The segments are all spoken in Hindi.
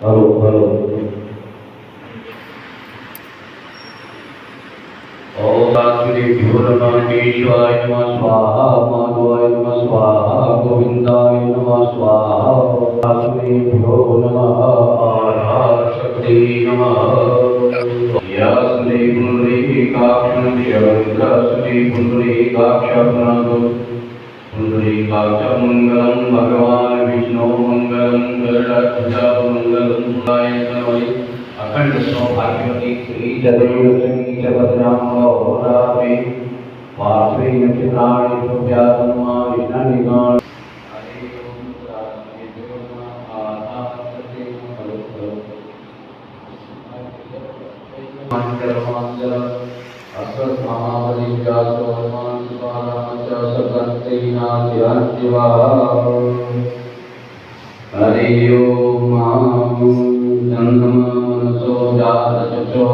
हरो हरो ओम श्री नमः केशवाय नमः स्वाहा माधवाय नमः स्वाहा गोविंदाय नमः स्वाहा श्री नमः आराशक्ति नमः या श्री पुंडरीकाक्षं श्री पुंडरीकाक्षं पुंडरीकाक्षमंगलम भगवान विष्णु मंगलम गरुड़ध्वज मंगलम गायत्री अखंड सौभाग्यवती श्री जदेव लक्ष्मी जगन्नाथावतारे वासवी नक्षत्राणि सुव्यासन्मा विष्णुनिगाण हरि ओम मनसो जातचो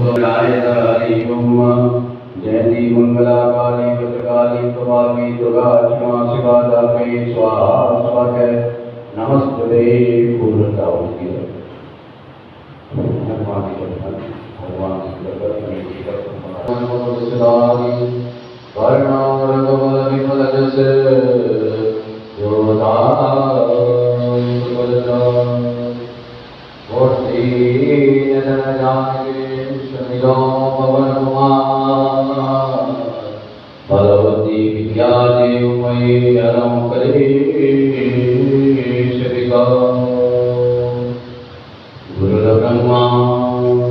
चूडाय हरि ओम जयति मंगला काली भद्रकाली प्रभावी दुर्गा क्षमा शिवा दात्री स्वाहा स्वाहा नमस्ते पूर्णताओं की भगवान भगवती विद्या देवमयी अलम करे गुरुर्ब्रह्मा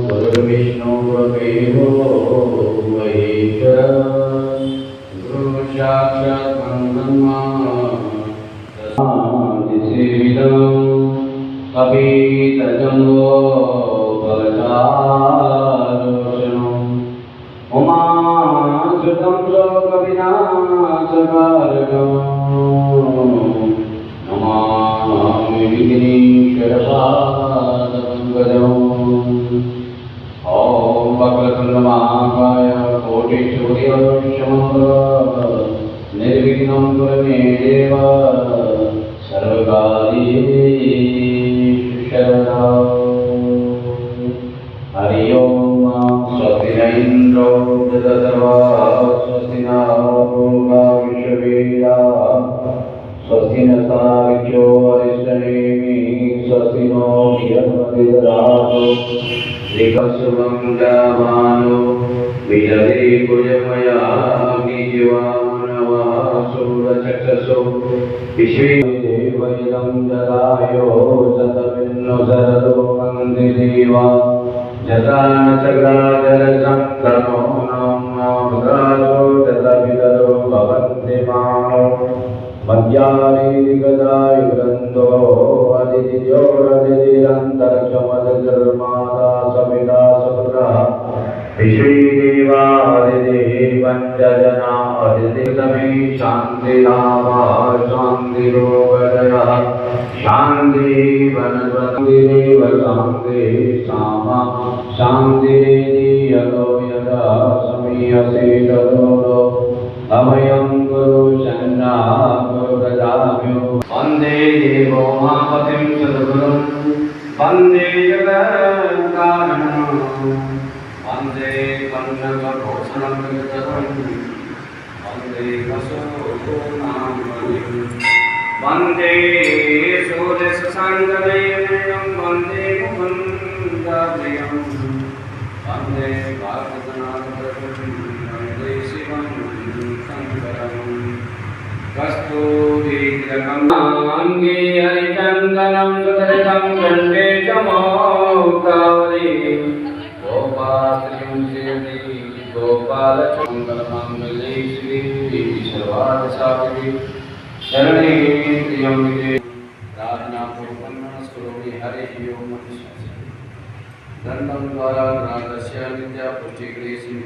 गुरुर्विष्णु गुरुर्देवो महेश्वर गुरु साक्षात् परब्रह्म तस्मै श्रीविदं कपितजम्बो भगतारोचनम् उमासुतं लोकविनाशकारकम् नमामि विघ्नेश्वरपादपङ्कजम् ॐ वक्रतुण्डमहाकाय कोटिसूर्यसमप्रभ निर्विघ्नं कुरु मे देव सर्वकार्येषु शरणं हरि ओम स्वस्ति न इन्द्रो ददतवा स्वस्ति न पूर्वा विश्ववेदाः स्वस्ति न सावित्रो अरिष्टनेमि स्वस्ति नो बृहस्पतिर्दधातु दिक्सुभं जामानो विदधे कुजमया गिज्वानवः सूरचक्षुषो विश्वे देवैदं ददायो शतभिन्नो शरदो वन्दे देवा जतान चक्राचरसङ्क्रमो नामगासो तदभिदरो भवन्ति मानो मध्यानिगदायुगन्तो अदितिजोरदितिरन्तरिक्षमदिर्मादा सविता सपुत्रः विश्वेदेवादिदेवञ्जना अदितितमे शान्तिधामा शान्तिरोगदयः शान्तिवनस्पतिरेव शान्ति सामा शान्तिरेदियतो यदा समीयसे ततो अभयं गुरु शरणा गुरु ददाम्यो वन्दे देवो मापतिं सद्गुरुं वन्दे जगत्कारणं वन्दे कन्नकभूषणं विग्रहं वन्दे वसुनामलिं वन्दे सूर्यशशाङ्कनयनं वन्दे मुकुन्दप्रियं वन्दे भारतनाथप्रभुं वन्दे शिवं कस्तूरीतिलकमाङ्गे हरिचन्दनं सुधृतं कण्ठे च मौक्तावली गोपाश्रियं श्रीमती गोपालचमङ्गलमाङ्गल्ये श्री सर्वार्थसाधिके शरणे त्र्यम्बके प्रार्थनापूर्वकं नमस्करोमि हरिः ओम दण्डं द्वारा रागस्य नित्यापुष्टिक्रियेषु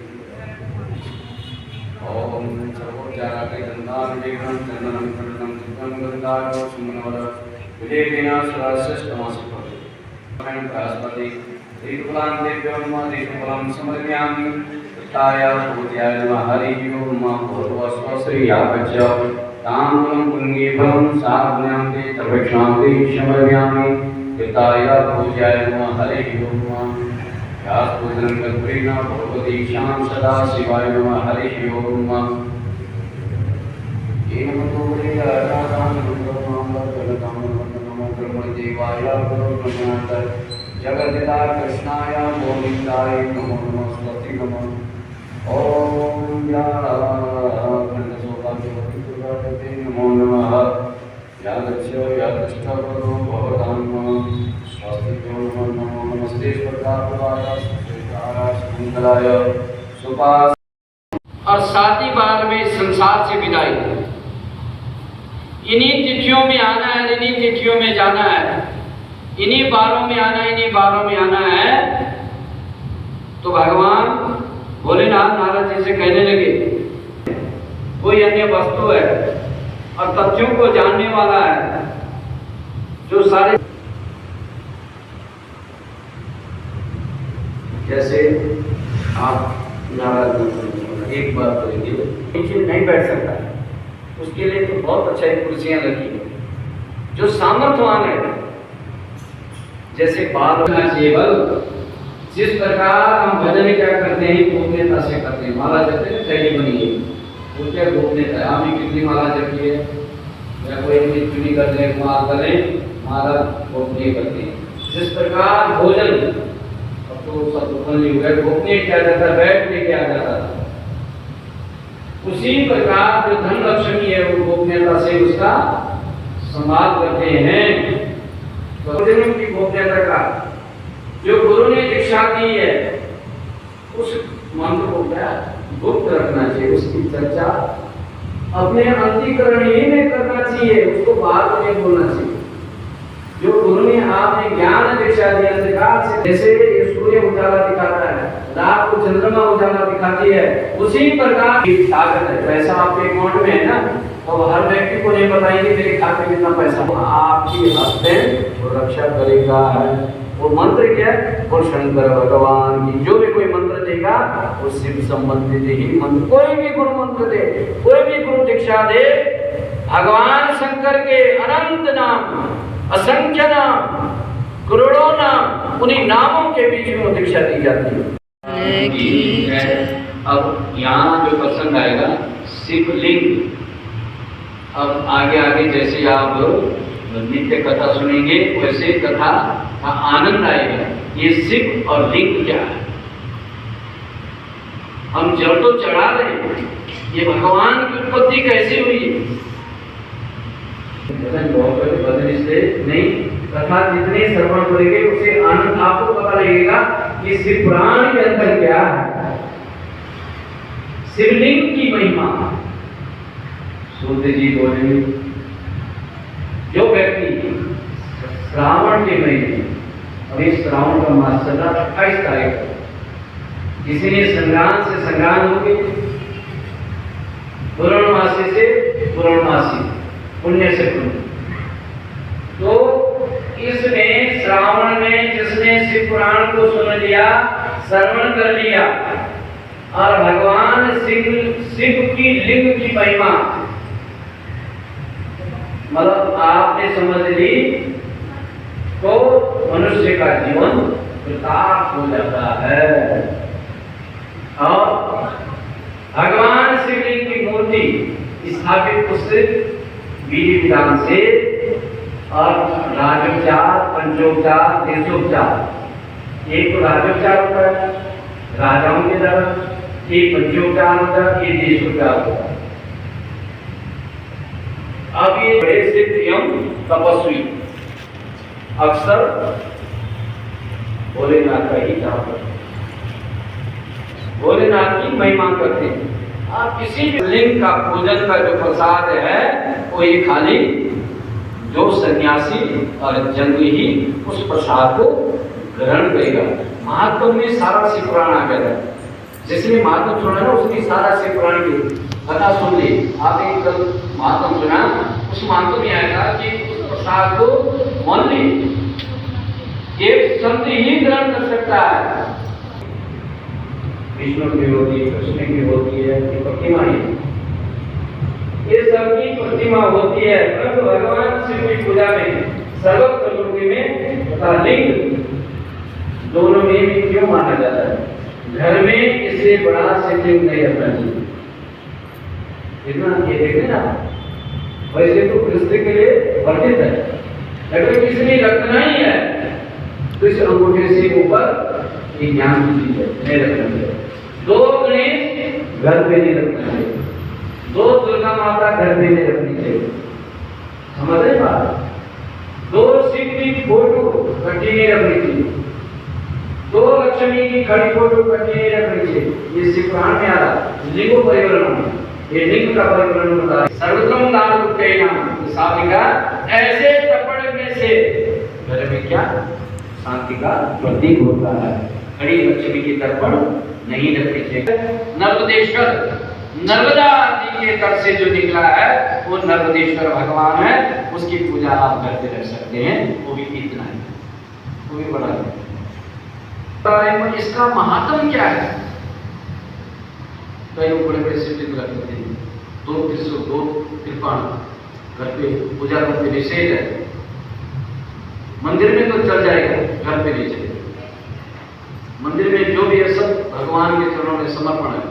ओम सर्वोपचाराग्रे गन्धाभिषेकं चन्दनं खण्डनं सुखं गन्धारो सुमनवर विदेकेन सहस्रष्टमासिकं बृहस्पति ऋतुफलान्तेभ्यो नमः ऋतुफलं समर्पयामि उत्थाय भूत्याय नमः हरिः ओम पूर्वस्व श्रीयागच्छ ताम्रं पुण्यफलं साज्ञान्ते तर्पणान्ते समर्पयामि कृताय पूजाय नमः हरिः ओम् यास्तुतं कल्पेन भगवतीशां सदा शिवाय नमः हरिः ओम् येन मधुरे आराधनां नमो ब्रह्मदेवाय गुरुप्रसाद जगद्पिता कृष्णाय गोविन्दाय नमो नमस्ते नमः ओम या खंडसौभाग्यवती दुर्गादेवी नमो नमः या दक्ष्यो या दष्टवरो भवतां स्वस्तिभ्यो नमो नमस्ते स्वर्गाय मंगलाय सुपास। और सातवीं बार में संसार से विदाई। इन्हीं तिथियों में आना है, इन्हीं तिथियों में जाना है, इन्हीं बारों में आना, इन्हीं बारों में आना है। तो भगवान भोलेनाथ नारद जी से कहने लगे, कोई अन्य वस्तु है और तथ्यों को जानने वाला है जो सारे, जैसे आप नारद एक बात करेंगे, नीचे नहीं बैठ सकता है, उसके लिए तो बहुत अच्छा कुर्सियां लगी है। जो सामर्थ्यवान है, जैसे बाल केवल जिस प्रकार हम भजन क्या करते हैं गोपनीयता से करते हैं, माला जपते हैं शैली बनी है, वो क्या गोपनीयता है। हम कितनी माला जपी है या कोई भी चुनी कर ले माला करें, माला गोपनीय करते हैं। जिस प्रकार भोजन अब तो सब गोपनीय हो गया, गोपनीय किया जाता है, बैठ के किया जाता था, उसी प्रकार जो धन लक्ष्मी है वो गोपनीयता से उसका संभाल करते हैं। तो भोजन की गोपनीयता का जो गुरु ने दीक्षा दी है उस मंत्र को क्या गुप्त रखना चाहिए, उसकी चर्चा अपने अंतःकरण ही में करना चाहिए, उसको बाहर में नहीं बोलना चाहिए। जो गुरु ने आपने ज्ञान दीक्षा दी अंधकार से, जैसे ये सूर्य उजाला दिखाता है, रात को चंद्रमा उजाला दिखाती है, उसी प्रकार की ताकत है। पैसा आपके अकाउंट में है ना, तो हर व्यक्ति को नहीं बताएंगे मेरे खाते में कितना पैसा, आपकी हस्ते वो रक्षा करेगा है। वो मंत्र क्या है, वो शंकर भगवान की जो भी कोई मंत्र देगा वो शिव संबंधित ही मंत्र, कोई भी गुरु मंत्र दे, कोई भी गुरु दीक्षा दे, भगवान शंकर के अनंत नाम, असंख्य नाम, करोड़ों नाम, उन्हीं नामों के बीच में दीक्षा दी जाती है। अब यहाँ जो प्रसंग आएगा शिवलिंग, अब आगे आगे जैसे आप नित्य कथा सुनेंगे वैसे कथा का आनंद आएगा। ये शिव और लिंग क्या है, हम जल तो चढ़ा रहे हैं, ये भगवान की उत्पत्ति कैसे हुई, बदल से नहीं, कथा जितने श्रवण करेंगे उसे आनंद आपको पता लगेगा कि शिव पुराण के अंदर क्या है, शिवलिंग की महिमा। सूर्य जी बोले, जो व्यक्ति श्रावण के महीने, अभी श्रावण का मास चल रहा 28 तारीख को, किसी ने संग्राम से संग्राम होगी, पूर्णमासी से पूर्णमासी, पुण्य से पुण्य, तो इसमें श्रावण में जिसने शिव पुराण को सुन लिया, श्रवण कर लिया और भगवान शिव की लिंग की महिमा मतलब आपने समझ ली, तो मनुष्य का जीवन कृतार्थ हो जाता है। और भगवान शिवलिंग की मूर्ति स्थापित उस विधि विधान से और राजोपचार, पंचोपचार, देशोपचार, एक तो राजोपचार होता है राजाओं के द्वारा, एक पंचोपचार होता है, ये देशोपचार होता है। अब ये बड़े सिद्ध एवं तपस्वी अक्सर भोलेनाथ का ही जाप करते हैं, भोलेनाथ की महिमा करते हैं। आप किसी भी लिंग का पूजन का जो प्रसाद है वो ये खाली जो सन्यासी और जंगली ही उस प्रसाद को ग्रहण करेगा। महात्मा में सारा शिव पुराण आ गया है, जिसने महात्मा सुना ना उसने सारा शिव पुराण की कथा सुन ली। आपने कल महात्मा सुना, उस महात्मा में आएगा कि उस प्रसाद को मान ली, एक संत ही ग्रहण कर सकता है। विष्णु की होती है, कृष्ण की होती है, ये पक्की मानी। ये सबकी प्रतिमा होती है, परंतु भगवान शिव की पूजा में सर्वत्र मूर्ति में तथा लिंग दोनों में भी क्यों माना जाता है? घर में इससे बड़ा शिवलिंग नहीं रखना चाहिए। इतना ये देखते ना, वैसे तो कृष्ण के लिए वर्जित है, लेकिन किसने रखना ही है तो इस अंगूठे से ऊपर ये ज्ञान की चीज है, नहीं रखना चाहिए। 2 गणेश घर पे नहीं रखना चाहिए, 2 दुर्गा माता घर पे नहीं रखनी चाहिए, समझ रहे बात? 2 शिव की फोटो कटी नहीं रखनी चाहिए, 2 लक्ष्मी की खड़ी फोटो कटी नहीं रखनी चाहिए। ये शिव पुराण में आ रहा लिंगो परिवरण, ये लिंग का परिवरण होता है। सर्वत्रम दान नाम साधिका, ऐसे तपड़ने से घर में क्या शांति का प्रतीक होता है। खड़ी लक्ष्मी की तर्पण नहीं रखनी चाहिए। नर्मदेश्वर, नर्मदा नदी के तट से जो निकला है वो नर्मदेश्वर भगवान है, उसकी पूजा आप घर पे रख सकते हैं, वो भी इतना है, वो भी बड़ा है। तो इसका महात्म क्या है? कई लोग बड़े बड़े शिवलिंग रखते हैं, 2 त्रिशूल 2 कृपाण घर पे पूजा करते निषेध है। मंदिर में तो चल जाएगा, घर पे नहीं चलेगा। मंदिर में जो भी है सब भगवान के चरणों में समर्पण है।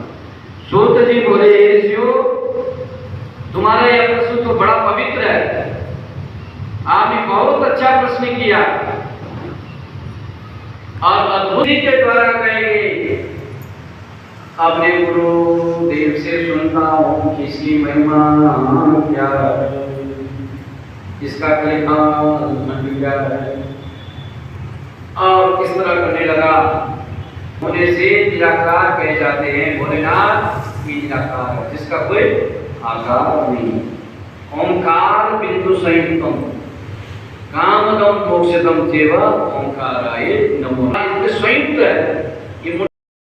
सूत जी बोले, ऋषियों तुम्हारा यह प्रश्न तो बड़ा पवित्र है, आपने बहुत अच्छा प्रश्न किया और अद्भुत के द्वारा कहेंगे। अपने गुरु देव से सुनता हूँ किसकी महिमा क्या है, इसका कलिकाल क्या है, और किस तरह करने लगा। होने से निराकार कहे जाते हैं, भोलेनाथ ही निराकार है, जिसका कोई आकार नहीं। ओंकार बिंदु संयुक्तम कामदम मोक्षदम चेव ओंकाराय नमो। इसमें संयुक्त है,